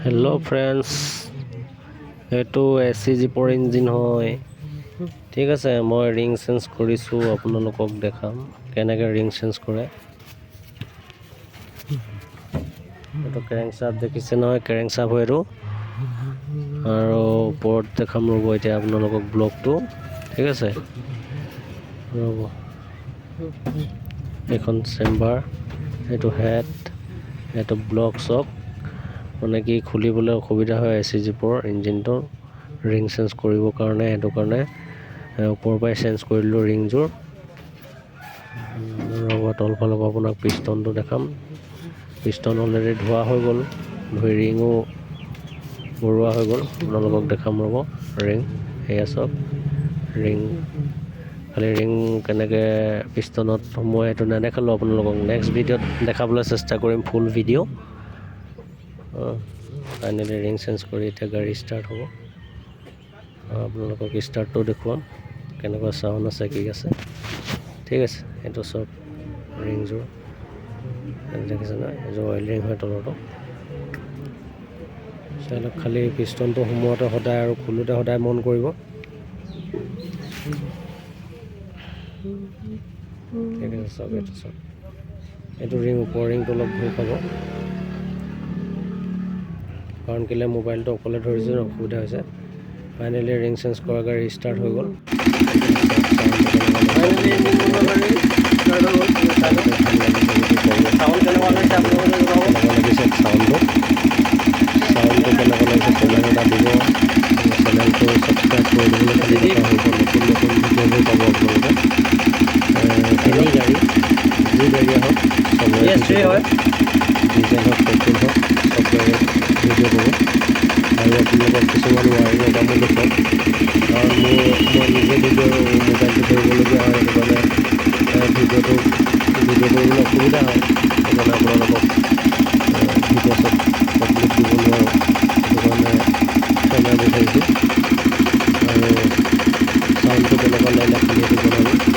Hello' friends, এইটো AC জীপৰ engine হয়। ঠিক আছে, মই ৰিং চেঞ্জ কৰিছোঁ, আপোনালোকক দেখাম কেনেকৈ ৰিং চেঞ্জ কৰে। এইটো কেৰেংচাফ দেখিছে নহয়, কেৰেংচাফ হয় এইটো। আৰু ওপৰত দেখাম ৰ'ব এতিয়া আপোনালোকক ব্লকটো। ঠিক আছে, ৰ'ব। এইখন চেম্বাৰ, এইটো হেড, এইটো ব্লক চক। মানে কি খুলিবলৈ অসুবিধা হয় AC জীপৰ ইঞ্জিনটো ৰিং চেঞ্জ কৰিবৰ কাৰণে। সেইটো কাৰণে ওপৰৰ পৰাই চেঞ্জ কৰিলোঁ ৰিংযোৰ। ৰ'ব, তলফালৰ পৰা আপোনাক পিষ্টনটো দেখাম। পিষ্টন অলৰেডি ধোৱা হৈ গ'ল, ধুই ৰিঙো ভৰোৱা হৈ গ'ল। আপোনালোকক দেখাম ৰ'ব ৰিং। এয়া চাওক ৰিং। খালি ৰিং কেনেকৈ পিষ্টনত সোমোৱাই সেইটো নেদেখালোঁ আপোনালোকক। নেক্সট ভিডিঅ'ত দেখাবলৈ চেষ্টা কৰিম, ফুল ভিডিঅ'। ফাইনেলি ৰিং চেঞ্জ কৰি এতিয়া গাড়ী ষ্টাৰ্ট হ'ব। আপোনালোকক ষ্টাৰ্টটো দেখুৱাম, কেনেকুৱা চাউণ্ড আছে, কি আছে। ঠিক আছে, এইটো চব ৰিংযোৰ দেখিছে নহয়, এইযোৰ অইল ৰিং হয় তলৰটো। চাই লওক, খালি পিষ্টনটো সোমোৱাওঁতে সদায় আৰু খোলোতে সদায় মন কৰিব। ঠিক আছে, চাওক এইটো চাওক, এইটো ৰিং ওপৰৰ ৰিংটো অলপ ভুল পাব, কাৰণ কেলৈ মোবাইলটো অকলে ধৰিছে অসুবিধা হৈছে। ফাইনেলি ৰিং চেঞ্জ কৰা গাড়ী ষ্টাৰ্ট হৈ গ'ল। লাগিছে চাউণ্ডটো কেনেকুৱা লাগিছে কমেণ্ট এটা দিব। চেনেলটো ছাবস্ক্ৰাইব কৰি দিবলৈ খালি কথা হৈ গ'ল। নতুন ভিডিঅ'বোৰ পাব আপোনালোকে। এনি গাড়ী, যি গাড়ীয়ে হওক চবৰে ডিজেল হওক, পেট্ৰল হওক, চব গাড়ীৰে ভিডিঅ' পাব। আৰু আপোনালোকক কিছুমান ৱাৰিঙৰ কামো দেখুৱাম, কাৰণ মই নিজে মোবাইলটো ধৰিবলগীয়া হয়। সেইটো কাৰণে ভিডিঅ' কৰিবলৈ অসুবিধা হয়। সেইকাৰণে আপোনালোকক ভিডিঅ' চব পাব্লিক দিব নোৱাৰোঁ। সেইটো কাৰণে কেমেৰা দি থৈছোঁ। আৰু চাউণ্ডটো কেনেকুৱা লাগিলে খালি সেইটো জনাব।